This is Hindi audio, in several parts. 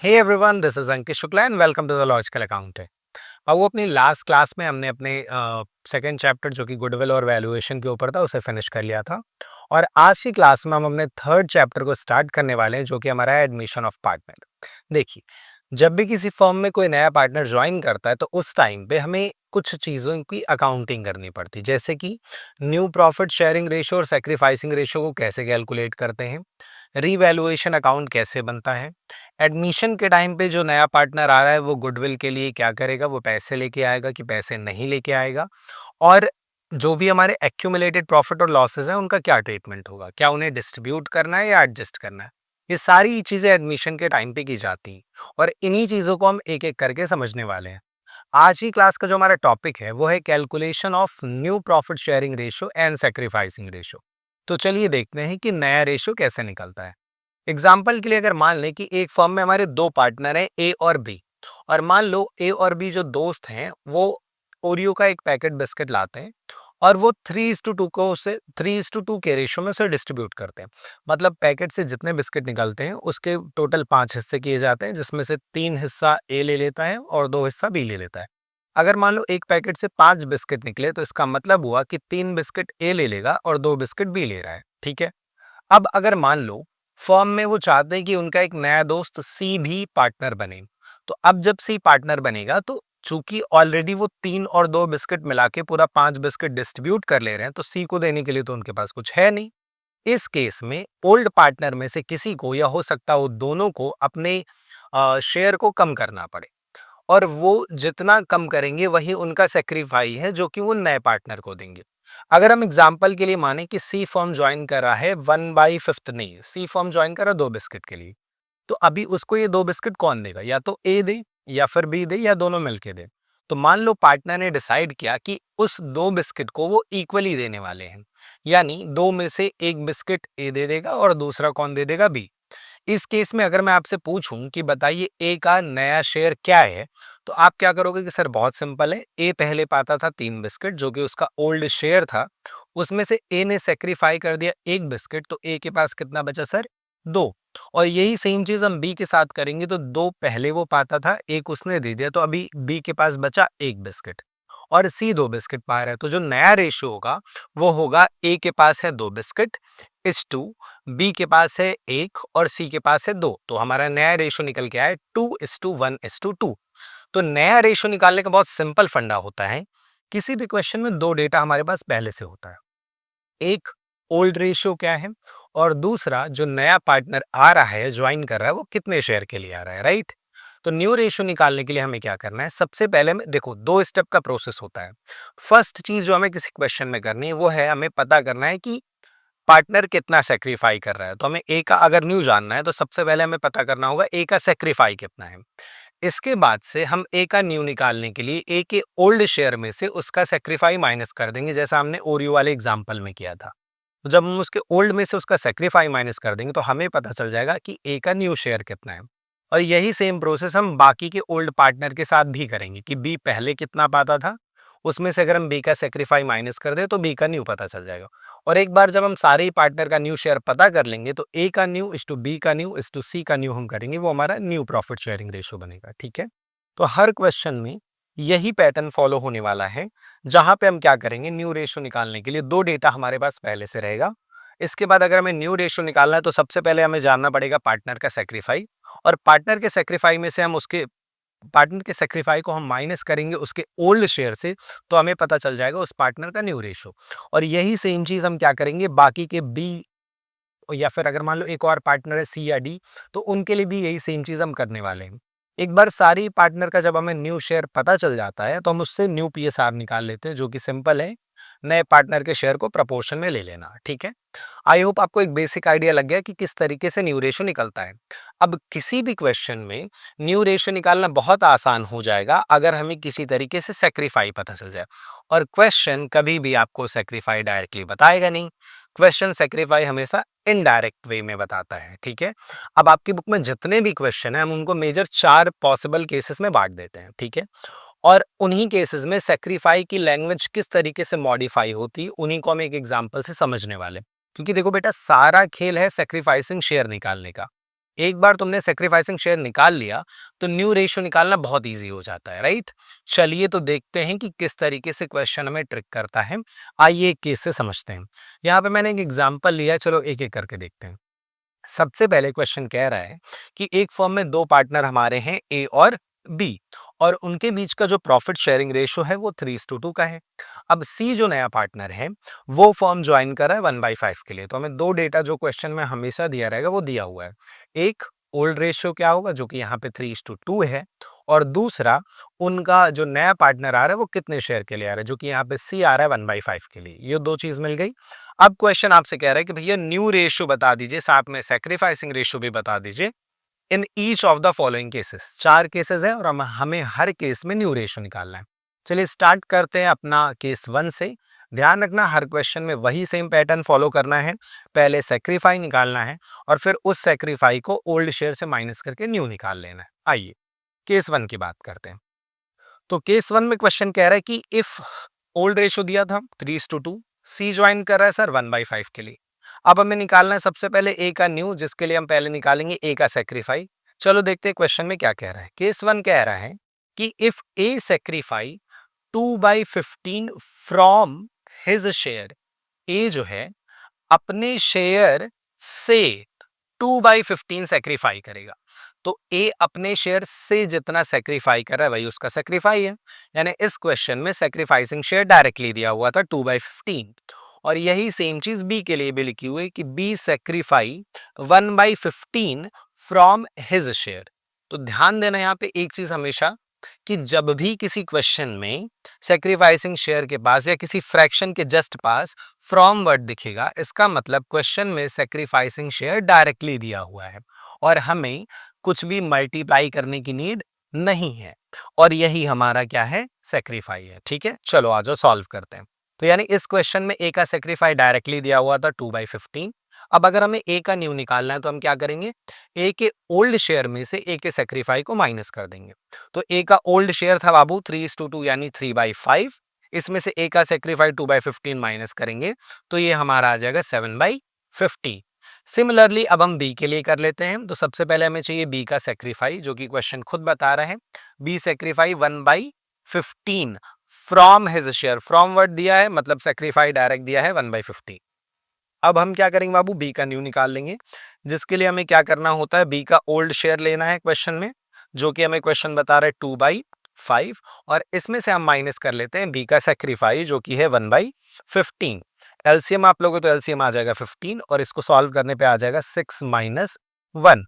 Hey everyone, this is Ankit Shukla and welcome to the logical accountant. वो अपनी लास्ट क्लास में हमने अपने सेकंड चैप्टर जो कि गुडविल और वैल्यूएशन के ऊपर था उसे फिनिश कर लिया था। और आज की क्लास में हम अपने थर्ड चैप्टर को स्टार्ट करने वाले हैं जो कि हमारा है एडमिशन ऑफ पार्टनर। देखिए, जब भी किसी फर्म में कोई नया पार्टनर ज्वाइन करता है तो उस टाइम पे हमें कुछ चीज़ों की अकाउंटिंग करनी पड़ती है, जैसे कि न्यू प्रॉफिट शेयरिंग रेशो और सेक्रीफाइसिंग रेशो को कैसे कैलकुलेट करते हैं, रीवैल्यूएशन अकाउंट कैसे बनता है, एडमिशन के टाइम पे जो नया पार्टनर आ रहा है वो गुडविल के लिए क्या करेगा, वो पैसे लेके आएगा कि पैसे नहीं लेके आएगा, और जो भी हमारे एक्यूमुलेटेड प्रॉफिट और लॉसेस हैं उनका क्या ट्रीटमेंट होगा, क्या उन्हें डिस्ट्रीब्यूट करना है या एडजस्ट करना है। ये सारी चीज़ें एडमिशन के टाइम पे की जाती हैं और इन्हीं चीज़ों को हम एक एक करके समझने वाले हैं। आज की क्लास का जो हमारा टॉपिक है वो है calculation of new profit sharing ratio and sacrificing ratio. तो चलिए देखते हैं कि नया रेशो कैसे निकलता है। एग्जाम्पल के लिए अगर मान लें कि एक फर्म में हमारे दो पार्टनर हैं, ए और बी, और मान लो ए और बी जो दोस्त हैं वो ओरियो का एक पैकेट बिस्किट लाते हैं और वो 3:2 को उसे 3:2 के रेशो में उसे डिस्ट्रीब्यूट करते हैं। मतलब पैकेट से जितने बिस्किट निकलते हैं उसके टोटल 5 हिस्से किए जाते हैं, जिसमें से 3 हिस्सा ए ले लेता है और 2 हिस्सा बी ले लेता है। अगर मान लो एक पैकेट से 5 बिस्किट निकले तो इसका मतलब हुआ कि 3 बिस्किट ए ले लेगा और 2 बिस्किट बी ले रहा है। ठीक है। अब अगर मान लो फर्म में वो चाहते हैं कि उनका एक नया दोस्त सी भी पार्टनर बने, तो अब जब सी पार्टनर बनेगा तो चूंकि ऑलरेडी वो 3 और 2 बिस्किट मिला के पूरा 5 बिस्किट डिस्ट्रीब्यूट कर ले रहे हैं, तो सी को देने के लिए तो उनके पास कुछ है नहीं। इस केस में ओल्ड पार्टनर में से किसी को, या हो सकता है वो दोनों को, अपने शेयर को कम करना पड़े, और वो जितना कम करेंगे वही उनका सेक्रीफाई है जो कि वो नए पार्टनर को देंगे। अगर हम एग्जांपल के लिए माने कि सी फर्म ज्वाइन कर रहा है 1/5, नहीं, सी फर्म ज्वाइन कर रहा है 2 बिस्किट के लिए, तो अभी उसको ये 2 बिस्किट कौन देगा, या तो ए दे या फिर बी दे या दोनों मिलके दे। तो मान लो पार्टनर ने डिसाइड किया कि उस 2 बिस्किट को वो इक्वली देने वाले हैं, यानी दो में से एक बिस्किट ए दे देगा और दूसरा कौन दे देगा, बी। इस केस में अगर मैं आपसे पूछूं कि बताइए ए का नया शेयर क्या है, तो आप क्या करोगे कि सर बहुत सिंपल है, ए पहले पाता था 3 बिस्किट जो कि उसका ओल्ड शेयर था, उसमें से ए ने सेक्रीफाई कर दिया 1 बिस्किट, तो ए के पास कितना बचा सर, 2। और यही सेम चीज हम बी के साथ करेंगे, तो 2 पहले वो पाता था, एक उसने दे दिया, तो अभी बी के पास बचा 1 बिस्किट और सी 2 बिस्किट पा रहा है। तो जो नया रेशियो होगा वो होगा ए के पास है 2 बिस्किट इस टू, बी के पास है 1 और सी के पास है 2। तो हमारा नया रेशियो निकल के आया है 2:1:2। तो नया रेशियो निकालने का बहुत सिंपल फंडा होता है। किसी भी क्वेश्चन में दो डेटा हमारे पास पहले से होता है, एक ओल्ड रेशियो क्या है और दूसरा जो नया पार्टनर आ रहा है, ज्वाइन कर रहा है, वो कितने शेयर के लिए आ रहा है, राइट। तो न्यू रेशियो निकालने के लिए हमें क्या करना है, सबसे पहले में देखो 2 स्टेप का प्रोसेस होता है। फर्स्ट चीज जो हमें किसी क्वेश्चन में करनी है वो है हमें पता करना है कि पार्टनर कितना सेक्रीफाई कर रहा है। तो हमें ए का अगर न्यू जानना है तो सबसे पहले हमें पता करना होगा ए का सेक्रीफाई कितना है। इसके बाद से हम ए का न्यू निकालने के लिए ए के ओल्ड शेयर में से उसका सेक्रीफाई माइनस कर देंगे, जैसा हमने ओरियो वाले एग्जाम्पल में किया था। तो जब हम उसके ओल्ड में से उसका सेक्रीफाई माइनस कर देंगे तो हमें पता चल जाएगा कि ए का न्यू शेयर कितना है। और यही सेम प्रोसेस हम बाकी के ओल्ड पार्टनर के साथ भी करेंगे कि बी पहले कितना पाता था, उसमें से अगर हम बी का सेक्रीफाई माइनस कर दे तो बी का न्यू पता चल जाएगा। और एक बार जब हम सारे ही पार्टनर का न्यू शेयर पता कर लेंगे तो ए का न्यू इस टू बी का न्यू इस टू सी का न्यू हम करेंगे, वो हमारा न्यू प्रॉफिट शेयरिंग रेशियो बनेगा। ठीक है। तो हर क्वेश्चन में यही पैटर्न फॉलो होने वाला है, जहां पे हम क्या करेंगे, न्यू रेशियो निकालने के लिए दो डेटा हमारे पास पहले से रहेगा। इसके बाद अगर हमें न्यू रेशियो निकालना है तो सबसे पहले हमें जानना पड़ेगा पार्टनर का सेक्रीफाई, और पार्टनर के सेक्रीफाई में से हम उसके पार्टनर के सेक्रीफाई को हम माइनस करेंगे उसके ओल्ड शेयर से, तो हमें पता चल जाएगा उस पार्टनर का न्यू रेशियो। और यही सेम चीज हम क्या करेंगे बाकी के बी, या फिर अगर मान लो एक और पार्टनर है सी या डी, तो उनके लिए भी यही सेम चीज हम करने वाले हैं। एक बार सारी पार्टनर का जब हमें न्यू शेयर पता चल जाता है तो हम उससे न्यू पीएसआर निकाल लेते हैं, जो कि सिंपल है, नए पार्टनर के शेयर को प्रपोर्शन में ले लेना। ठीक है। आई होप आपको एक बेसिक आइडिया लग गया कि किस तरीके से न्यू रेशियो निकलता है। अब किसी भी क्वेश्चन में न्यू रेशियो निकालना बहुत आसान हो जाएगा अगर हमें किसी तरीके से सेक्रीफाई पता चल जाए, और क्वेश्चन कभी भी आपको सेक्रीफाई डायरेक्टली बताएगा नहीं। क्वेश्चन सेक्रीफाई हमेशा इनडायरेक्ट वे में बताता है। ठीक है। अब आपकी बुक में जितने भी क्वेश्चन है हम उनको मेजर 4 पॉसिबल केसेस में बांट देते हैं। ठीक है। और उन्हीं केसेस में सेक्रीफाई की लैंग्वेज किस तरीके से मॉडिफाई होती है उन्हीं को हम एक एग्जांपल से समझने वाले हैं। क्योंकि देखो बेटा, सारा खेल है सेक्रीफाइसिंग शेयर निकालने का। एक बार तुमने सेक्रीफाइसिंग शेयर निकाल लिया तो न्यू रेशियो निकालना बहुत इजी हो जाता है, राइट। चलिए तो देखते हैं कि किस तरीके से क्वेश्चन हमें ट्रिक करता है। आइए एक केस से समझते हैं। यहाँ पे मैंने एक एग्जांपल लिया है, चलो एक एक करके देखते हैं। सबसे पहले क्वेश्चन कह रहा है कि एक फर्म में दो पार्टनर हमारे हैं ए और बी, और उनके बीच का जो प्रॉफिट शेयरिंग रेशो है वो 3:2 का है। अब सी जो नया पार्टनर है वो फर्म ज्वाइन कर रहा है 1/5 के लिए। तो हमें दो डेटा जो क्वेश्चन में हमेशा दिया रहेगा वो दिया हुआ है। एक ओल्ड रेशियो क्या होगा जो कि यहाँ पे 3:2 है, और दूसरा उनका जो नया पार्टनर आ रहा है वो कितने शेयर के लिए आ रहा है जो कि यहाँ पे सी आ रहा है 1/5 के लिए। ये दो चीज मिल गई। अब क्वेश्चन आपसे कह रहा है कि भैया न्यू रेशियो बता दीजिए, साथ में सेक्रीफाइसिंग रेशियो भी बता दीजिए in each of the following cases. चार केसेस है और हमें हर केस में न्यू रेशियो निकालना है। चलिए स्टार्ट करते हैं अपना केस 1 से। ध्यान रखना हर क्वेश्चन में वही सेम पैटर्न फॉलो करना है। पहले सेक्रीफाई निकालना है और फिर उस सेक्रीफाई को ओल्ड शेयर से माइनस करके न्यू निकाल लेना है। आइए केस 1 की बात करते हैं। तो केस 1 में क्वेश्चन कह रहा है कि इफ ओल्ड रेशियो दिया था 3:2, सी ज्वाइन कर रहा है सर 1/5 के लिए। अब हमें निकालना है सबसे पहले ए का न्यू, जिसके लिए हम पहले निकालेंगे ए का सेक्रीफाई। चलो देखते हैं क्वेश्चन में क्या कह रहा है। केस 1 कह रहा है कि if A sacrifice 2/15 from his share, A जो है अपने शेयर से 2/15 सेक्रीफाई करेगा। तो ए अपने शेयर से जितना सेक्रीफाई कर रहा है वही उसका सेक्रीफाई है। यानी इस क्वेश्चन में सेक्रीफाइसिंग शेयर डायरेक्टली दिया हुआ था 2/15, और यही सेम चीज बी के लिए भी लिखी हुई है कि B sacrifice 1/15 from his share. तो ध्यान देना यहाँ पे एक चीज हमेशा कि जब भी किसी क्वेश्चन में सेक्रीफाइसिंग शेयर के पास या किसी फ्रैक्शन के जस्ट पास फ्रॉम वर्ड दिखेगा, इसका मतलब क्वेश्चन में सेक्रीफाइसिंग शेयर डायरेक्टली दिया हुआ है और हमें कुछ भी मल्टीप्लाई करने की नीड नहीं है। और यही हमारा क्या है, सेक्रीफाई है। ठीक है, चलो आ जाओ सॉल्व करते हैं। तो यानी इस क्वेश्चन में ए का सेक्रीफाई डायरेक्टली दिया हुआ था 2/15। अब अगर हमें ए का न्यू निकालना है तो हम क्या करेंगे, ए के ओल्ड शेयर में से ए के सेक्रीफाई को माइनस कर देंगे। तो ए का ओल्ड शेयर था बाबू 3:2 यानी 3/5। इसमें से ए का सेक्रीफाई 2/15 माइनस करेंगे तो ये हमारा आ जाएगा 7/50। सिमिलरली अब हम बी के लिए कर लेते हैं। तो सबसे पहले हमें चाहिए बी का सेक्रीफाई, जो कि क्वेश्चन खुद बता रहा है। B sacrifice 1/15 from his share, from word दिया है मतलब सेक्रीफाई डायरेक्ट दिया है 1/50। अब हम क्या करेंगे बाबू, बी का न्यू निकाल लेंगे, जिसके लिए हमें क्या करना होता है, बी का ओल्ड शेयर लेना है क्वेश्चन में, जो कि हमें क्वेश्चन बता रहा है 2/5, और इसमें से हम माइनस कर लेते हैं बी का सेक्रीफाई जो कि है 1/15। एलसीएम आप लोगों तो एलसीएम आ जाएगा 15, और इसको सॉल्व करने पे आ जाएगा 6 - 1,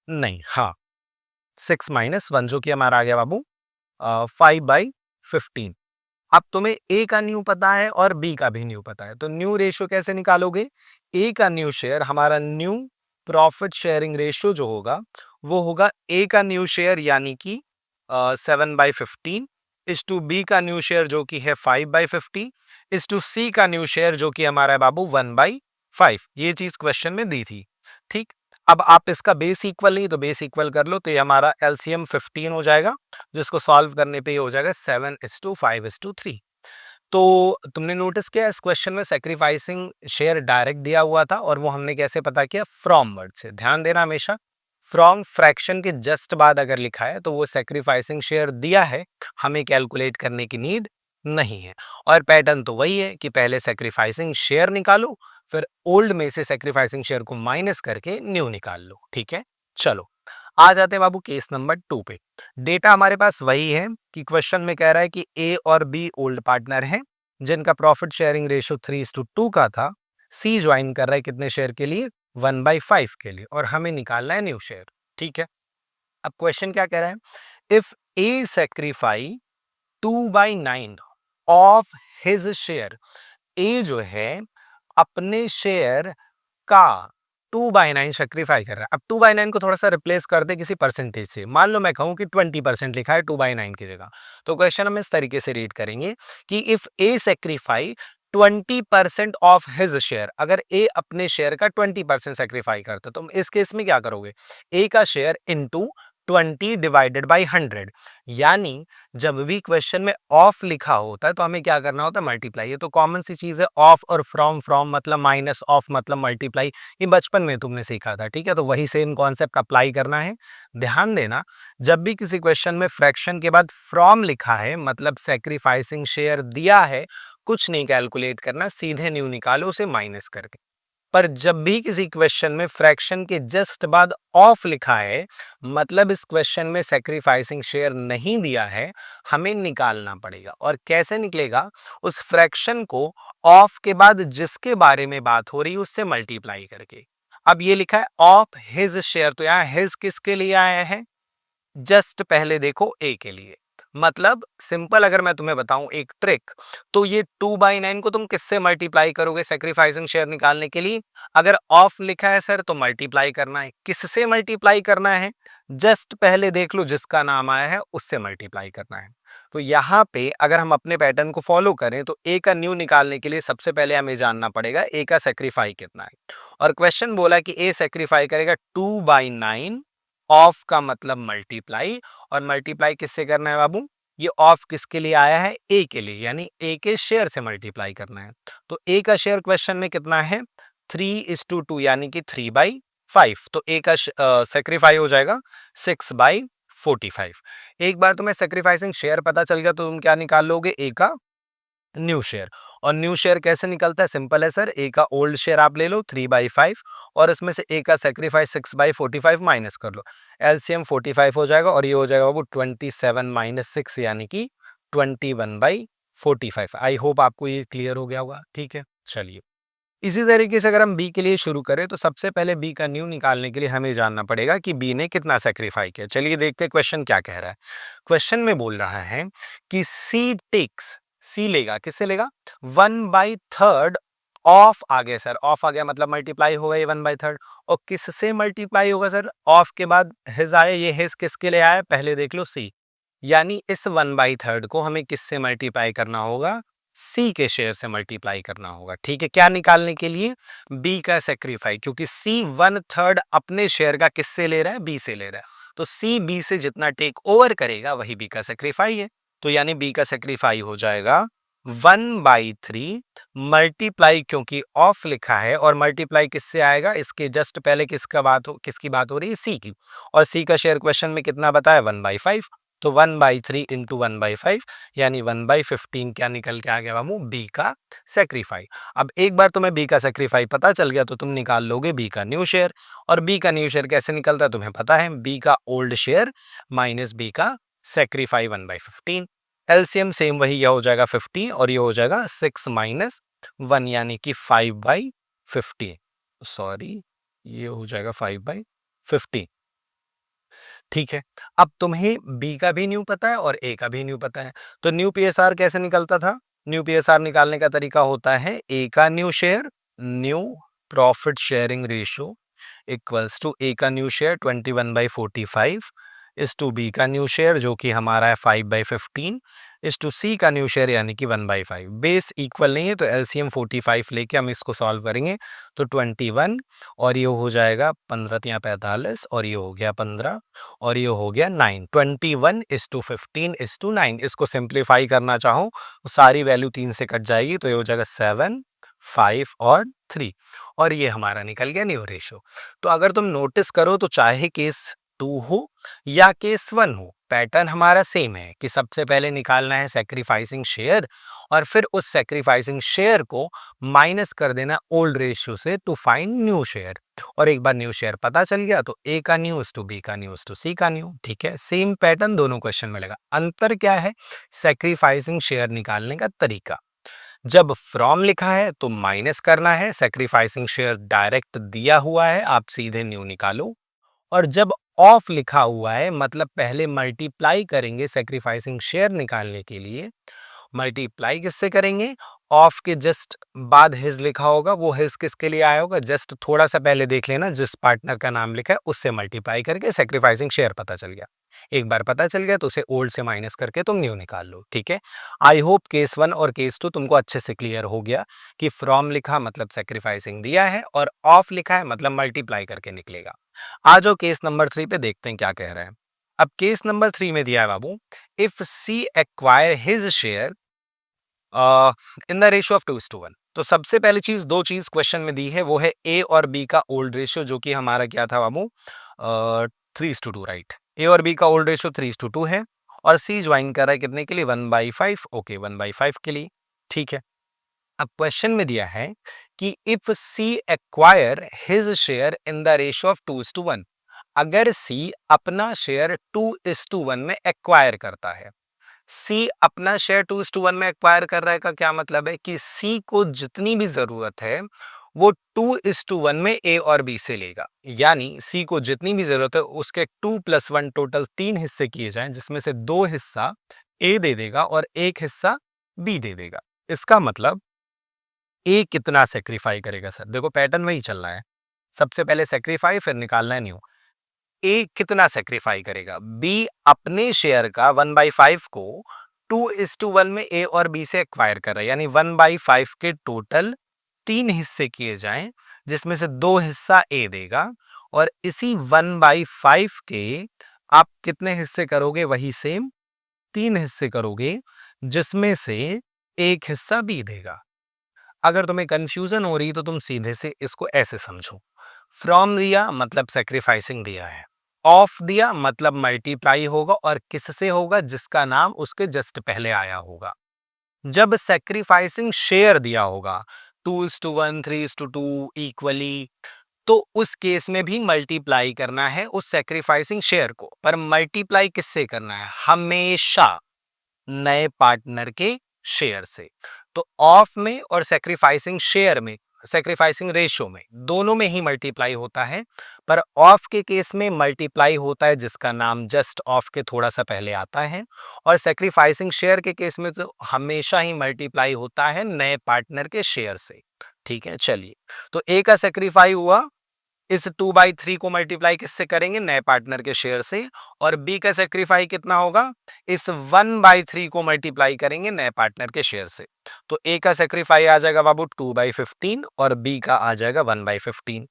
नहीं हाँ 6 - 1, जो कि हमारा आ गया बाबू 5/15। अब तुम्हें ए का न्यू पता है और बी का भी न्यू पता है, तो न्यू रेशियो कैसे निकालोगे, ए का न्यू शेयर, हमारा न्यू प्रॉफिट शेयरिंग रेशियो जो होगा वो होगा ए का न्यू शेयर यानी कि 7/15 इस टू बी का न्यू शेयर जो कि है 5/50 इस टू सी का न्यू शेयर जो कि हमारा है बाबू 1/5। ये चीज क्वेश्चन में दी थी। ठीक, अब आप इसका बेस इक्वल नहीं तो बेस इक्वल कर लो, तो ये हमारा एलसीएम 15 हो जाएगा, जिसको सॉल्व करने पे ये हो जाएगा 7:5:3। तो तुमने नोटिस किया इस क्वेश्चन में सेक्रीफाइसिंग शेयर डायरेक्ट दिया हुआ था, और वो हमने कैसे पता किया, फ्रॉम वर्ड से। ध्यान देना हमेशा फ्रॉम फ्रैक्शन के जस्ट बाद अगर लिखा है तो वो सेक्रीफाइसिंग शेयर दिया है, हमें कैलकुलेट करने की नीड नहीं है। और पैटर्न तो वही है कि पहले सेक्रीफाइसिंग शेयर निकालो, फिर ओल्ड में से सेक्रीफाइसिंग शेयर को माइनस करके न्यू निकाल लो। ठीक है, चलो आ जाते हैं बाबू केस नंबर 2 पे। डेटा हमारे पास वही है कि क्वेश्चन में कह रहा है कि ए और बी ओल्ड पार्टनर हैं जिनका प्रॉफिट शेयरिंग रेशियो 3:2 का था। सी ज्वाइन कर रहा है कितने शेयर के लिए, 1/5 के लिए, और हमें निकालना है न्यू शेयर। ठीक है, अब क्वेश्चन क्या कह रहा है, if A sacrifice 2/9 of his share, A जो है अपने शेयर का 2/9 सेक्रीफाई कर रहा है। अब 2/9 को थोड़ा सा रिप्लेस कर दे किसी परसेंटेज से, मान लो मैं कहूं कि 20% लिखा है 2/9 की जगह, तो क्वेश्चन हम इस तरीके से रीड करेंगे कि if A sacrifice 20% of his share, अगर ए अपने शेयर का 20% सेक्रीफाई करता तो इस केस में क्या करोगे, ए का शेयर इंटू 20 डिवाइडेड बाई 100। यानी जब भी क्वेश्चन में ऑफ लिखा होता है तो हमें क्या करना होता है, मल्टीप्लाई। ये तो कॉमन सी चीज है, ऑफ और फ्रॉम, फ्रॉम मतलब माइनस, ऑफ मतलब मल्टीप्लाई, ये बचपन में तुमने सीखा था, ठीक है। तो वही सेम कॉन्सेप्ट अप्लाई करना है। ध्यान देना, जब भी किसी क्वेश्चन में फ्रैक्शन के बाद फ्रॉम लिखा है मतलब सेक्रीफाइसिंग शेयर दिया है, कुछ नहीं कैलकुलेट करना, सीधे न्यू निकालो उसे माइनस करके। पर जब भी किसी क्वेश्चन में फ्रैक्शन के जस्ट बाद ऑफ लिखा है मतलब इस क्वेश्चन में सेक्रीफाइसिंग शेयर नहीं दिया है, हमें निकालना पड़ेगा। और कैसे निकलेगा, उस फ्रैक्शन को ऑफ के बाद जिसके बारे में बात हो रही है उससे मल्टीप्लाई करके। अब ये लिखा है ऑफ हिज शेयर, तो यहां हिज किसके लिए आया है, जस्ट पहले देखो ए के लिए। मतलब सिंपल अगर मैं तुम्हें बताऊं एक ट्रिक, तो ये 2/9 को तुम किससे मल्टीप्लाई करोगे सेक्रीफाइसिंग शेयर निकालने के लिए। अगर ऑफ लिखा है सर तो मल्टीप्लाई करना है, किससे मल्टीप्लाई करना है, जस्ट पहले देख लो जिसका नाम आया है उससे मल्टीप्लाई करना है। तो यहाँ पे अगर हम अपने पैटर्न को फॉलो करें तो ए का न्यू निकालने के लिए सबसे पहले हमें जानना पड़ेगा ए का सेक्रीफाई कितना है। और क्वेश्चन बोला कि ए सेक्रीफाई करेगा 2/9, ऑफ का मतलब मल्टीप्लाई, और मल्टीप्लाई किससे करना है बाबू, ये ऑफ किसके लिए आया है, ए के लिए, यानी ए के शेयर से मल्टीप्लाई करना है। तो ए का शेयर क्वेश्चन में कितना है, 3:2, यानी कि 3/5। तो ए का सेक्रीफाई हो जाएगा 6/45। एक बार तुम्हें सेक्रीफाइसिंग शेयर पता चल गया तो तुम क्या निकाल लोगे, ए का न्यू शेयर। और न्यू शेयर कैसे निकलता है, सिंपल है सर, ए का ओल्ड शेयर आप ले लो 3/5 और इसमें से ए का सेक्रीफाइस 6/45 माइनस कर लो, एलसीएम 45 हो जाएगा और ये हो जाएगा वो 27 - 6 यानी कि 21/45। आई होप आपको ये क्लियर हो गया होगा, ठीक है। चलिए इसी तरीके से अगर हम बी के लिए शुरू करें तो सबसे पहले बी का न्यू निकालने के लिए हमें जानना पड़ेगा कि बी ने कितना सेक्रीफाई किया। चलिए देखते हैं क्वेश्चन क्या कह रहा है। क्वेश्चन में बोल रहा है कि सी टेक्स, सी लेगा, किससे लेगा, 1/3 ऑफ आ गया सर, ऑफ आ गया मतलब मल्टीप्लाई होगा ये 1/3। और किससे मल्टीप्लाई होगा सर, ऑफ के बाद हिज आया, ये हिज किसके लिए आया पहले देख लो, सी। यानी इस 1/3 को हमें किससे मल्टीप्लाई करना होगा, सी के शेयर से मल्टीप्लाई करना होगा, ठीक है। क्या निकालने के लिए, बी का सेक्रीफाई, क्योंकि सी 1/3 अपने शेयर का किससे ले रहा है, बी से ले रहा है। तो सी बी से जितना टेक ओवर करेगा वही बी का सेक्रीफाई है। तो यानी बी का सेक्रीफाई हो जाएगा 1/3 मल्टीप्लाई, क्योंकि ऑफ लिखा है और मल्टीप्लाई किससे आएगा, इसके जस्ट पहले किसकी बात हो रही है, सी की। और सी का शेयर क्वेश्चन में कितना बताया, 1/5। तो 1/3 इंटू 1/5 यानी 1/15 क्या निकल के आ गया बाबू, बी का सेक्रीफाई। अब एक बार तुम्हें बी का सेक्रीफाई पता चल गया तो तुम निकाल लोगे बी का न्यू शेयर। और बी का न्यू शेयर कैसे निकलता है तुम्हें पता है, बी का ओल्ड शेयर माइनस बी का सेक्रीफाई 1/15। एलसीएम सेम वही, यह हो जाएगा 15 और ये हो जाएगा 6 - 1 यानी कि 5/50। सॉरी, ये हो जाएगा 5/50, ठीक है। अब तुम्हें बी का भी न्यू पता है और ए का भी न्यू पता है। तो न्यू पीएसआर कैसे निकलता था, न्यू पीएसआर निकालने का तरीका होता है ए का new share, new profit sharing ratio equals to A का new share 21/45 is to B का न्यू शेयर जो कि हमारा है 5/15 इस टू सी का न्यू शेयर यानी कि 1/5। बेस इक्वल नहीं है तो एलसीएम 45 लेके हम इसको सॉल्व करेंगे। तो 21 और ये हो जाएगा 15 या 45 और ये हो गया 15 और ये हो गया 9। 21:15:9। इसको सिंप्लीफाई करना चाहो तो सारी वैल्यू 3 से कट जाएगी तो ये हो जाएगा 7, 5 और 3 और ये हमारा निकल गया न्यू रेशियो। तो अगर तुम नोटिस करो तो चाहे केस 2 हो या केस 1 हो, पैटर्न हमारा सेम है कि सबसे पहले निकालना है सेक्रीफाइसिंग शेयर और फिर उस सेक्रीफाइसिंग शेयर को माइनस कर देना ओल्ड रेशियो से टू फाइंड न्यू शेयर। और एक बार न्यू शेयर पता चल गया तो ए का न्यू टू बी का न्यू टू सी का न्यू, ठीक है। सेम पैटर्न दोनों क्वेश्चन में लगा। अंतर क्या है, सेक्रीफाइसिंग शेयर निकालने का तरीका। जब फ्रॉम लिखा है तो माइनस करना है, सेक्रीफाइसिंग शेयर डायरेक्ट दिया हुआ है आप सीधे न्यू निकालो। और जब ऑफ लिखा हुआ है मतलब पहले मल्टीप्लाई करेंगे सेक्रीफाइसिंग शेयर निकालने के लिए। मल्टीप्लाई किससे करेंगे, ऑफ के जस्ट बाद हिज लिखा होगा, वो हिज किसके लिए आया होगा, जस्ट थोड़ा सा पहले देख लेना जिस पार्टनर का नाम लिखा है उससे मल्टीप्लाई करके सेक्रीफाइसिंग शेयर पता चल गया। एक बार पता चल गया तो उसे ओल्ड से माइनस करके तुम न्यू निकाल लो, ठीक है। आई होप केस 1 और केस 2 तुमको अच्छे से क्लियर हो गया कि फ्रॉम लिखा मतलब सेक्रीफाइसिंग दिया है और ऑफ लिखा है मतलब मल्टीप्लाई करके निकलेगा। आ जाओ केस नंबर 3 पे देखते हैं क्या कह रहा है। अब केस नंबर 3 में दिया है बाबू, if C acquire his share in the ratio of 2:1। तो सबसे पहली चीज, दो चीज क्वेश्चन में दी है, वो है ए और बी का ओल्ड रेशियो, जो कि हमारा क्या था बाबू, 3:2, राइट। ए और बी का ओल्ड रेशियो 3:2 है, और सी ज्वाइन कर रहा है कितने के लिए, 1/5। ओके, 1/5 के लिए, ठीक है। अब क्वेश्चन में दिया है कि if C acquire his share in the ratio of 2:1, अगर सी अपना शेयर 2:1 में एक्वायर करता है। सी अपना शेयर 2:1 में एक्वायर कर रहा है का क्या मतलब है कि सी को जितनी भी जरूरत है वो 2:1 में ए और बी से लेगा। यानी सी को जितनी भी जरूरत है उसके 2+1 टोटल 3 हिस्से किए जाएं, जिसमें से 2 हिस्सा ए दे देगा और 1 हिस्सा बी दे देगा। इसका मतलब ए कितना सेक्रीफाई करेगा सर, देखो पैटर्न वही चल रहा है, सबसे पहले सेक्रीफाई फिर निकालना है न्यू। ए कितना सेक्रीफाई करेगा, बी अपने शेयर का 1/5 को 2:1 में ए और बी से एक्वायर कर रहा है, यानी 1/5 के टोटल 3 हिस्से किए जाएं, जिसमें से 2 हिस्सा ए देगा, और इसी 1/5 के आप कितने हिस्से करोगे, वही सेम 3 हिस्से करोगे, जिसमें से एक हिस्सा बी देगा। अगर तुम्हें कंफ्यूजन हो रही तो तुम सीधे से इसको ऐसे समझो, फ्रॉम दिया मतलब सेक्रीफाइसिंग दिया है, ऑफ दिया मतलब मल्टीप्लाई होगा, और किससे होगा, जिसका नाम उसके जस्ट पहले आया होगा। जब सेक्रीफाइसिंग शेयर दिया होगा 2:1 3:2 इक्वली, तो उस केस में भी मल्टीप्लाई करना है उस सेक्रीफाइसिंग शेयर को, पर मल्टीप्लाई किससे करना है, हमेशा नए पार्टनर के शेयर से। तो ऑफ में और सेक्रीफाइसिंग शेयर में, सेक्रीफाइसिंग रेशियो में, दोनों में ही मल्टीप्लाई होता है, पर ऑफ के केस में मल्टीप्लाई होता है जिसका नाम जस्ट ऑफ के थोड़ा सा पहले आता है, और सेक्रीफाइसिंग शेयर के केस में तो हमेशा ही मल्टीप्लाई होता है नए पार्टनर के शेयर से। ठीक है, चलिए, तो ए का सेक्रीफाई हुआ, इस 2/3 को मल्टीप्लाई किससे करेंगे, नए पार्टनर के शेयर से, और बी का सेक्रीफाई कितना होगा, इस 1/3 को मल्टीप्लाई करेंगे नए पार्टनर के शेयर से। तो ए का सेक्रीफाई आ जाएगा बाबू 2/15 और बी का आ जाएगा 1/15।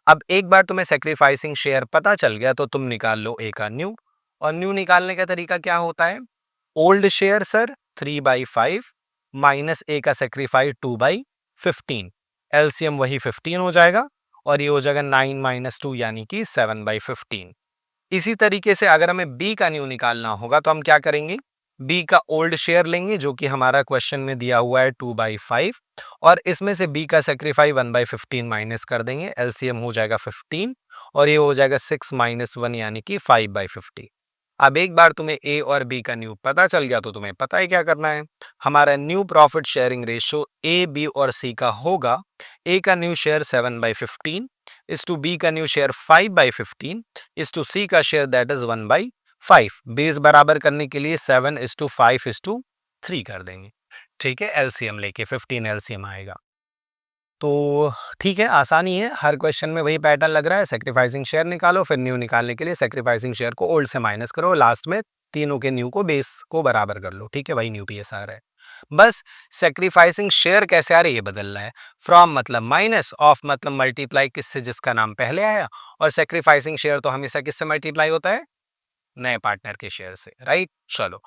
अब एक बार तुम्हें सेक्रीफाइसिंग शेयर पता चल गया तो तुम निकाल लो ए का न्यू, और न्यू निकालने का तरीका क्या होता है, ओल्ड शेयर सर 3/5 माइनस ए का सेक्रीफाई 2/15, एलसीएम वही 15 हो जाएगा, और ये हो जाएगा 9 - 2 यानी कि 7/15। इसी तरीके से अगर हमें बी का न्यू निकालना होगा तो हम क्या करेंगे, बी का ओल्ड शेयर लेंगे जो कि हमारा क्वेश्चन में दिया हुआ है 2/5, और इसमें से बी का सेक्रीफाई 1/15 माइनस कर देंगे, एलसीएम हो जाएगा 15, और ये हो जाएगा 6 - 1 यानी कि 5/50। अब एक बार तुम्हें ए और बी का न्यू पता चल गया तो तुम्हें पता है क्या करना है, हमारा new profit sharing ratio A B और सी का होगा, ए का न्यू शेयर 7/15 इस टू बी का न्यू शेयर 5/15 इस टू सी का शेयर दैट इज 1/5। बेस बराबर करने के लिए 7:5:3 कर देंगे। ठीक है, एलसीएम लेके 15 एलसीएम आएगा। तो ठीक है, आसानी है, हर क्वेश्चन में वही पैटर्न लग रहा है, सेक्रीफाइसिंग शेयर निकालो, फिर न्यू निकालने के लिए सेक्रीफाइसिंग शेयर को ओल्ड से माइनस करो, लास्ट में तीनों के न्यू को बेस को बराबर कर लो। ठीक है, वही न्यू पीएस आ रहा है। बस सेक्रीफाइसिंग शेयर कैसे आ रही है ये बदलना है, फ्रॉम मतलब माइनस, ऑफ मतलब मल्टीप्लाई किससे, जिसका नाम पहले आया, और सेक्रीफाइसिंग शेयर तो हमेशा किससे मल्टीप्लाई होता है, नए पार्टनर के शेयर से, राइट। चलो,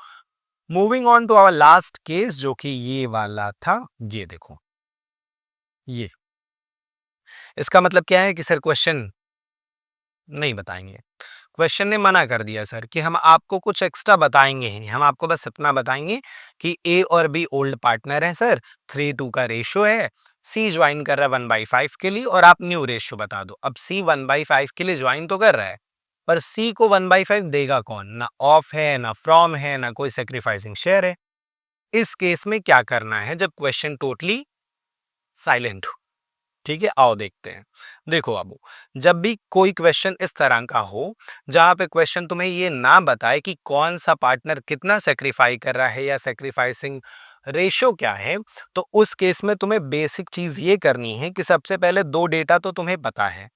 moving on to our last case जो कि ये वाला था, ये देखो, ये इसका मतलब क्या है कि सर क्वेश्चन नहीं बताएंगे, क्वेश्चन ने मना कर दिया सर कि हम आपको कुछ एक्स्ट्रा बताएंगे ही नहीं, हम आपको बस इतना बताएंगे कि ए और बी ओल्ड पार्टनर हैं सर, 3:2 का रेशियो है, सी ज्वाइन कर रहा है 1/5 के लिए, और आप न्यू रेशियो बता दो। अब सी 1/5 के लिए ज्वाइन तो कर रहा है, पर सी को 1/5 देगा कौन, ना ऑफ है, ना फ्रॉम है, ना कोई सेक्रीफाइसिंग शेयर है। इस केस में क्या करना है जब क्वेश्चन टोटली साइलेंट हो, ठीक है, आओ देखते हैं। देखो बाबू, जब भी कोई क्वेश्चन इस तरह का हो जहां पे क्वेश्चन तुम्हें ये ना बताए कि कौन सा पार्टनर कितना सेक्रीफाई कर रहा है या सेक्रीफाइसिंग रेशियो क्या है, तो उस केस में तुम्हें बेसिक चीज ये करनी है कि सबसे पहले दो डेटा तो तुम्हें पता है,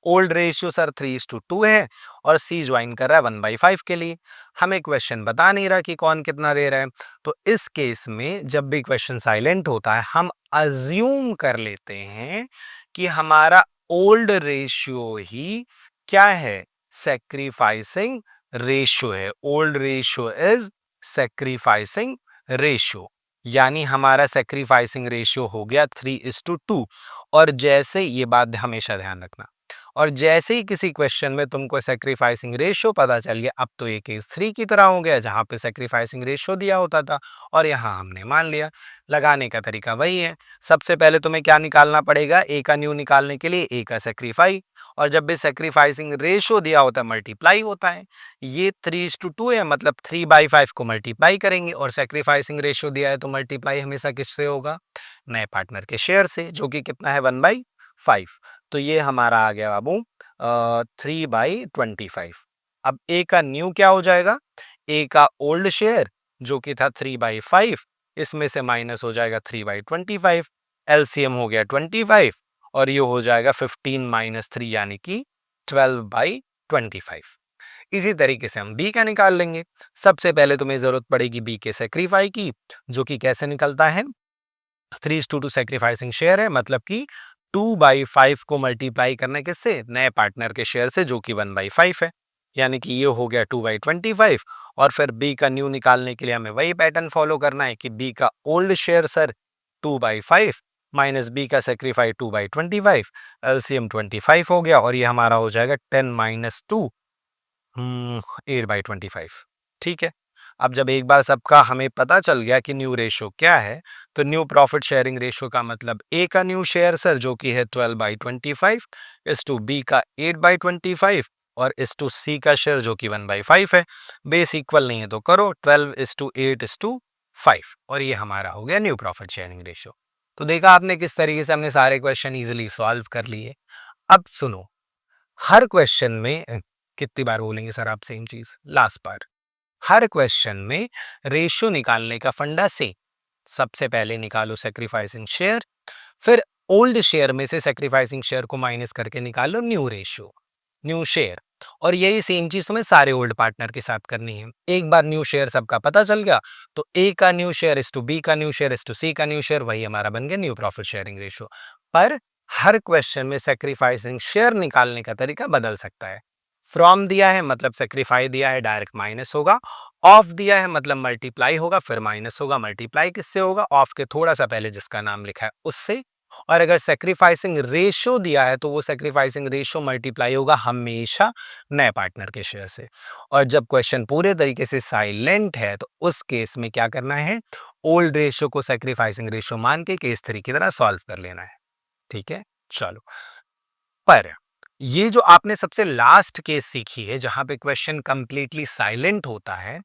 ओल्ड रेशियो सर 3:2 है, और सी ज्वाइन कर रहा है 1/5 के लिए, हमें क्वेश्चन बता नहीं रहा कि कौन कितना दे रहा है। तो इस केस में जब भी क्वेश्चन साइलेंट होता है हम अज्यूम कर लेते हैं कि हमारा ओल्ड रेशियो ही क्या है, सेक्रीफाइसिंग रेशियो है, old ratio is sacrificing ratio, यानी हमारा सेक्रीफाइसिंग रेशियो हो गया 3:2। और जैसे, ये बात हमेशा ध्यान रखना, और जैसे ही किसी क्वेश्चन में तुमको सेक्रीफाइसिंग रेशियो पता चल गया, अब तो ये केस 3 की तरह हो गया जहां पे सेक्रीफाइसिंग रेशियो दिया होता था और यहाँ हमने मान लिया। लगाने का तरीका वही है, सबसे पहले तुम्हें क्या निकालना पड़ेगा, ए का न्यू निकालने के लिए ए का सेक्रीफाई, और जब भी सेक्रीफाइसिंग रेशियो दिया होता है मल्टीप्लाई होता है। ये 3:2 है, मतलब 3/5 को मल्टीप्लाई करेंगे, और सेक्रीफाइसिंग रेशियो दिया है तो मल्टीप्लाई हमेशा किससे होगा, नए पार्टनर के शेयर से, जो कि कितना है 1/5। तो ये हमारा आ गया बाबू 3/25। अब ए का न्यू क्या हो जाएगा, ए का ओल्ड शेयर जो कि था 3/5, इसमें से माइनस हो जाएगा 3/25, एलसीएम हो गया 25, और ये हो जाएगा 15 - 3 यानी कि 12/25। इसी तरीके से हम बी का निकाल लेंगे। सबसे पहले तुम्हें जरूरत पड़ेगी बी के सेक्रीफाई की, जो कि कैसे निकलता है, 3:2 सेक्रीफाइसिंग शेयर है, मतलब कि 2/5 को मल्टीप्लाई करना किससे, नए पार्टनर के शेयर से, जो कि 1/5 है, यानी कि ये हो गया 2/25। और फिर बी का न्यू निकालने के लिए हमें वही पैटर्न फॉलो करना है कि बी का old share sir 2/5 minus B का सेक्रीफाई 2/25, एलसीएम 25 हो गया, और ये हमारा हो जाएगा 10 - 2 8/25। ठीक है, अब जब एक बार सबका हमें पता चल गया कि न्यू रेशियो क्या है, तो न्यू प्रॉफिट शेयरिंग रेशियो का मतलब ए का न्यू शेयर सर जो कि है 12/25 इस टू बी का 8/25 और इस टू सी का शेयर जो कि 1/5 है। बेस इक्वल नहीं है तो करो 12:8:5, और ये हमारा हो गया न्यू प्रॉफिट शेयरिंग रेशियो। तो देखा आपने किस तरीके से हमने सारे क्वेश्चन इजीली सॉल्व कर लिए। अब सुनो, हर क्वेश्चन में कितनी बार बोलेंगे सर आप सेम चीज, लास्ट बार, हर क्वेश्चन में रेशियो निकालने का फंडा से, सबसे पहले निकालो सेक्रीफाइसिंग शेयर, फिर ओल्ड शेयर में से सेक्रीफाइसिंग शेयर को माइनस करके निकालो न्यू रेशियो, न्यू शेयर। और यही सेम चीज तुम्हें सारे ओल्ड पार्टनर के साथ करनी है। एक बार न्यू शेयर सबका पता चल गया तो ए का न्यू शेयर इस टू बी का न्यू शेयर इस टू सी का न्यू शेयर, वही हमारा बन गया न्यू प्रॉफिट शेयरिंग रेशियो। पर हर क्वेश्चन में सेक्रीफाइसिंग शेयर निकालने का तरीका बदल सकता है। फ्रॉम दिया है मतलब सेक्रीफाई दिया है, डायरेक्ट माइनस होगा। ऑफ दिया है मतलब मल्टीप्लाई होगा, फिर माइनस होगा। मल्टीप्लाई किससे होगा, ऑफ के थोड़ा सा पहले जिसका नाम लिखा है उससे। और अगर सेक्रीफाइसिंग रेशियो दिया है तो वो सेक्रीफाइसिंग रेशियो मल्टीप्लाई होगा हमेशा नए पार्टनर के शेयर से। और जब क्वेश्चन पूरे तरीके से साइलेंट है तो उस केस में क्या करना है, ओल्ड रेशियो को सेक्रीफाइसिंग रेशियो मान के केस 3 की तरह सॉल्व कर लेना है। ठीक है, चलो। पर ये जो आपने सबसे लास्ट केस सीखी है जहां पे क्वेश्चन कंप्लीटली साइलेंट होता है,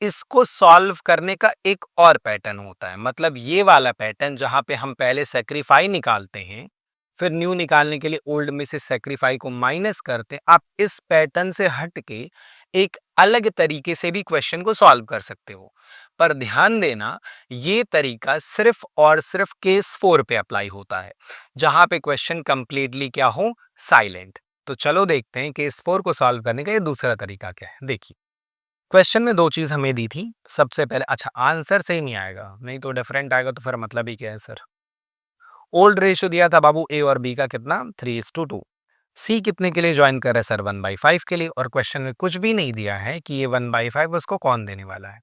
इसको सॉल्व करने का एक और पैटर्न होता है। मतलब ये वाला पैटर्न जहां पे हम पहले सेक्रीफाई निकालते हैं, फिर न्यू निकालने के लिए ओल्ड में से सेक्रीफाई को माइनस करते हैं, आप इस पैटर्न से हट के एक अलग तरीके से भी क्वेश्चन को सॉल्व कर सकते हो। पर ध्यान देना, ये तरीका सिर्फ और सिर्फ केस 4 पे अप्लाई होता है, जहां पे क्वेश्चन कंप्लीटली क्या हो, साइलेंट। तो चलो देखते हैं केस 4 को सॉल्व करने का ये दूसरा तरीका क्या है। देखिए, क्वेश्चन में दो चीज हमें दी थी। सबसे पहले, अच्छा आंसर से ही नहीं आएगा, नहीं तो डिफरेंट आएगा तो फिर मतलब ही क्या है सर। ओल्ड रेशियो दिया था बाबू ए और बी का कितना, 3:2। सी कितने के लिए ज्वाइन कर रहा है सर, 1/5 के लिए। और क्वेश्चन में कुछ भी नहीं दिया है कि ये 1/5 उसको कौन देने वाला है।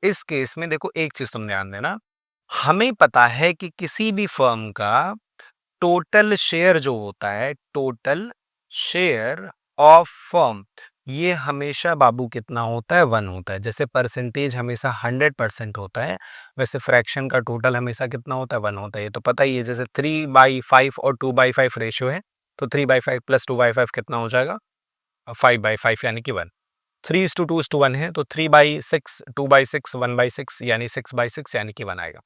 इस केस में देखो, एक चीज तुम ध्यान देना, हमें पता है कि किसी भी फर्म का टोटल शेयर जो होता है, टोटल शेयर ऑफ फर्म, ये हमेशा बाबू कितना होता है, 1 होता है। जैसे परसेंटेज हमेशा 100% होता है, वैसे फ्रैक्शन का टोटल हमेशा कितना होता है, 1 होता है। ये तो पता ही है। जैसे 3/5 और 2/5 रेशियो है, तो 3/5 प्लस 2/5 कितना हो जाएगा, 5/5 यानी कि 1। 3:2:1 है तो 3/6 2/6 1/6 यानी 6/6 यानी कि 1 आएगा।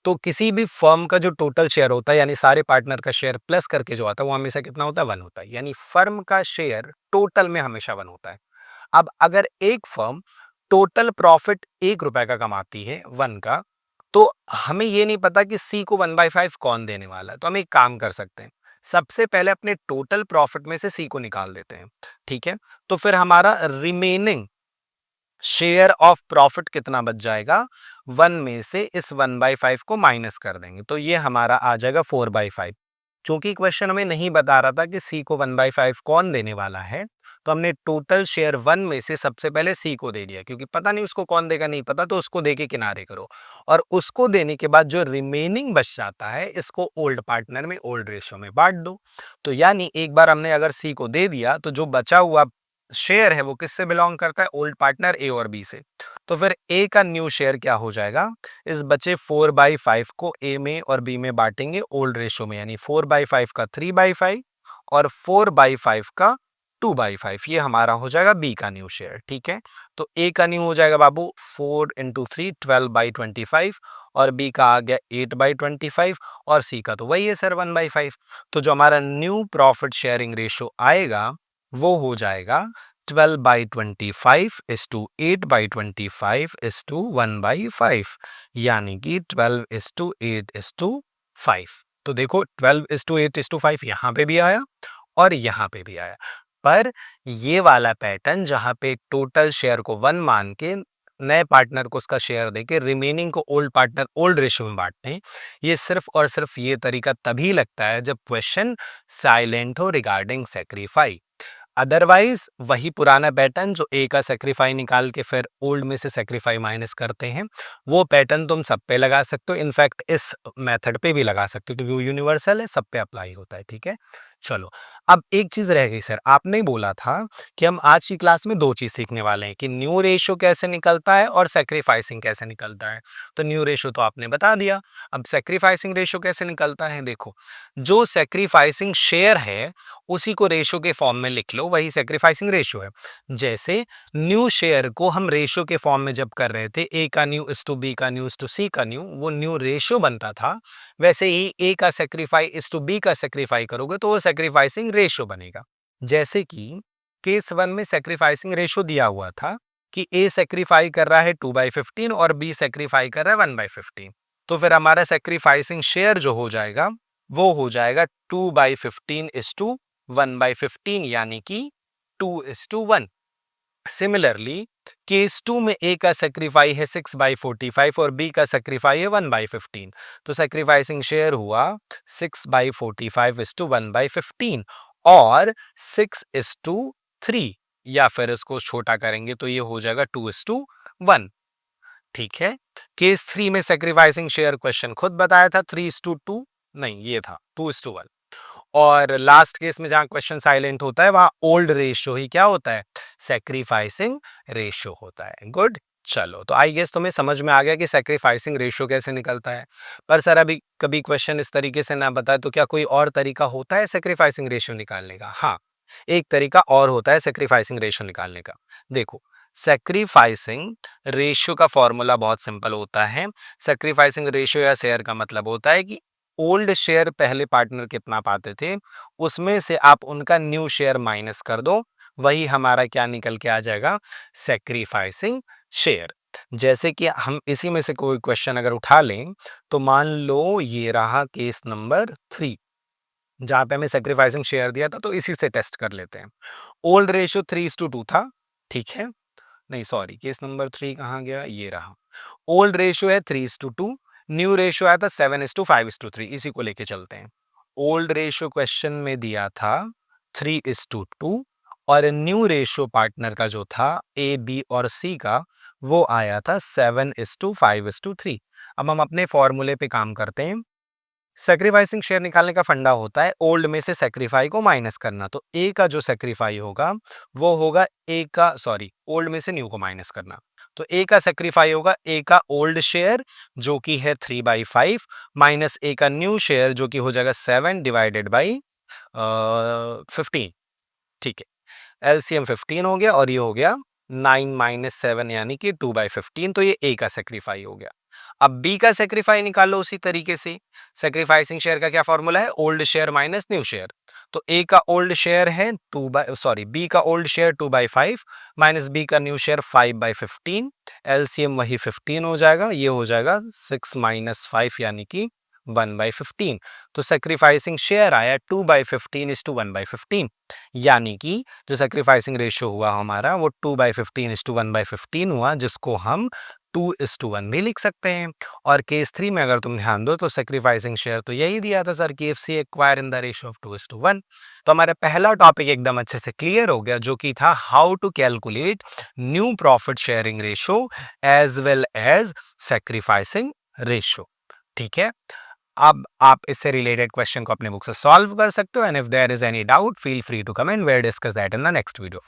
तो किसी भी फर्म का जो टोटल शेयर होता है, यानी सारे पार्टनर का शेयर प्लस करके जो आता है, वो हमेशा कितना होता है, 1 होता है। यानी फर्म का शेयर टोटल में हमेशा 1 होता है। अब अगर एक फर्म टोटल प्रॉफिट 1 रुपए का कमाती है 1 का, तो हमें ये नहीं पता कि सी को 1/5 कौन देने वाला है। तो हम एक काम कर सकते हैं, सबसे पहले अपने टोटल प्रॉफिट में से सी को निकाल देते हैं। ठीक है, तो फिर हमारा रिमेनिंग शेयर ऑफ प्रॉफिट कितना बच जाएगा, 1 में से इस 1/5 को माइनस कर देंगे, तो ये हमारा आ जाएगा 4/5। क्योंकि क्वेश्चन हमें नहीं बता रहा था कि सी को 1/5 कौन देने वाला है, तो हमने टोटल शेयर 1 में से सबसे पहले सी को दे दिया, क्योंकि पता नहीं उसको कौन देगा, नहीं पता, तो उसको दे के किनारे करो। और उसको देने के बाद जो रिमेनिंग बच जाता है इसको ओल्ड पार्टनर में ओल्ड रेशियो में बांट दो। तो यानी एक बार हमने अगर सी को दे दिया तो जो बचा हुआ शेयर है वो किससे बिलोंग करता है, ओल्ड पार्टनर ए और बी से। तो फिर ए का न्यू शेयर क्या हो जाएगा, इस बचे 4/5 को ए में और बी में बांटेंगे ओल्ड रेशियो में, यानी 4/5 का 3/5 और 4/5 का 2/5, ये हमारा हो जाएगा बी का न्यू शेयर। ठीक है, तो ए का न्यू हो जाएगा बाबू 4 इंटू 3 12/25 और बी का आ गया 8/25 और सी का तो वही है सर 1/5। तो जो हमारा न्यू प्रॉफिट शेयरिंग रेशियो आएगा वो हो जाएगा 12/25 इज टू 8/25 इज टू 1/5, यानी कि 12:8 इज टू 5। तो देखो 12:8 इज टू 5 यहां पे भी आया और यहां पे भी आया, पर ये वाला पैटर्न जहां पे टोटल शेयर को 1 मान के नए पार्टनर को उसका शेयर देके रिमेनिंग को ओल्ड पार्टनर ओल्ड रेशियो में बांटते हैं, ये सिर्फ और सिर्फ ये तरीका तभी लगता है जब क्वेश्चन साइलेंट हो रिगार्डिंग सेक्रीफाई। अदरवाइज वही पुराना पैटर्न जो ए का सेक्रीफाई निकाल के फिर ओल्ड में से सेक्रीफाई माइनस करते हैं, वो पैटर्न तुम सब पे लगा सकते हो, इनफैक्ट इस मेथड पे भी लगा सकते हो क्योंकि वो यूनिवर्सल है, सब पे अप्लाई होता है। ठीक है, चलो अब एक चीज रह गई सर, आपने बोला था कि हम आज की क्लास में दो चीज सीखने वाले हैं कि न्यू रेशियो कैसे निकलता है और सेक्रीफाइसिंग कैसे निकलता है। तो न्यू रेशियो तो आपने बता दिया, अब सेक्रीफाइसिंग रेशियो कैसे निकलता है, देखो जो सेक्रीफाइसिंग शेयर है उसी को रेशियो के फॉर्म में लिख लो, वही सेक्रीफाइसिंग रेशियो है। जैसे न्यू शेयर को हम रेशियो के फॉर्म में जब कर रहे थे, ए का न्यू इज टू बी का न्यू इज टू सी का न्यू, वो न्यू रेशियो बनता था, वैसे ही ए का सेक्रीफाई इज टू बी का सेक्रीफाई करोगे तो वो सेक्रीफाइसिंग रेशियो बनेगा। जैसे कि केस 1 में सेक्रीफाइसिंग रेशियो दिया हुआ था कि ए सेक्रीफाई कर रहा है 2/15 और बी सेक्रीफाई कर रहा है 1/15, तो फिर हमारा सेक्रीफाइसिंग शेयर जो हो जाएगा वो हो जाएगा 2/15 इज टू 1/15, यानी कि 2:1। सिमिलरली केस 2 में ए का सेक्रीफाई है 6/45 और बी का सेक्रीफाई है 1/15, तो सेक्रीफाइसिंग शेयर हुआ 6/45 इज टू 1/15 और 6:3, या फिर इसको छोटा करेंगे तो ये हो जाएगा 2:1। ठीक है, केस 3 में सेक्रीफाइसिंग शेयर क्वेश्चन खुद बताया था 3:2, नहीं ये था 2:1। और लास्ट केस में जहां क्वेश्चन साइलेंट होता है वहां ओल्ड रेशियो ही क्या होता है, सेक्रीफाइसिंग रेशियो होता है। गुड, चलो तो आई गेस तुम्हें समझ में आ गया कि सेक्रीफाइसिंग रेशियो कैसे निकलता है। पर सर अभी कभी क्वेश्चन इस तरीके से ना बताए तो क्या कोई और तरीका होता है सेक्रीफाइसिंग रेशियो निकालने का? हाँ, एक तरीका और होता है सेक्रीफाइसिंग रेशियो निकालने का। देखो सेक्रीफाइसिंग रेशियो का फॉर्मूला बहुत सिंपल होता है। सेक्रीफाइसिंग रेशियो या शेयर का मतलब होता है कि ओल्ड शेयर पहले पार्टनर कितना पाते थे उसमें से आप उनका न्यू शेयर माइनस कर दो, वही हमारा क्या निकल के आ जाएगा, सेक्रीफाइसिंग शेयर। जैसे कि हम इसी में से कोई क्वेश्चन अगर उठा लें तो मान लो ये रहा केस नंबर 3 जहां पे हमें सेक्रीफाइसिंग शेयर दिया था, तो इसी से टेस्ट कर लेते हैं। ओल्ड रेशियो 3:2 था, ठीक है, नहीं सॉरी केस नंबर 3 कहाँ गया, ये रहा। ओल्ड रेशियो है 3:2, न्यू रेशियो आया था 7:5:3, इसी को लेके चलते हैं। ओल्ड रेशियो क्वेश्चन में दिया था 3:2 और न्यू रेशियो पार्टनर का जो था ए बी और सी का वो आया था 7:5:3। अब हम अपने फॉर्मूले पे काम करते हैं। सेक्रीफाइसिंग शेयर निकालने का फंडा होता है ओल्ड में से सेक्रीफाई को माइनस करना, तो ए का जो सेक्रीफाई होगा वो होगा ए का, सॉरी ओल्ड में से न्यू को माइनस करना, तो ए का सेक्रीफाई होगा ए का ओल्ड शेयर जो कि है 3/5 माइनस ए का न्यू शेयर जो कि हो जाएगा 7/15। ठीक है, एलसीएम 15 हो गया और ये हो गया 9 - 7 यानी कि 2/15, तो ये ए का सेक्रीफाई हो गया। अब बी का सेक्रीफाई निकालो उसी तरीके से। सेक्रीफाइसिंग शेयर का क्या फॉर्मूला है, old share minus new share. तो ए का ओल्ड शेयर है बी का ओल्ड शेयर 2/5 माइनस बी का न्यू शेयर 5/15, एलसीएम वही 15 हो जाएगा, ये हो जाएगा 6 - 5 यानी कि 1/15। तो सेक्रीफाइसिंग शेयर आया 2/15 इज टू 1/15, यानी कि जो सेक्रीफाइसिंग रेशियो हुआ हमारा वो 2/15 इज टू 1/15 हुआ, जिसको हम 2:1 भी लिख सकते हैं। और केस 3 में अगर तुम ध्यान दो तो सेक्रीफाइसिंग शेयर तो यही दिया था sir, KFC acquire in the ratio of 2:1। तो हमारा पहला टॉपिक एकदम अच्छे से क्लियर हो गया, जो कि था how to calculate new profit sharing ratio as well as sacrificing ratio. ठीक है, अब आप इससे रिलेटेड क्वेश्चन को अपने बुक से सॉल्व कर सकते हो, and if there is any doubt feel free to comment, where discuss that in the next video.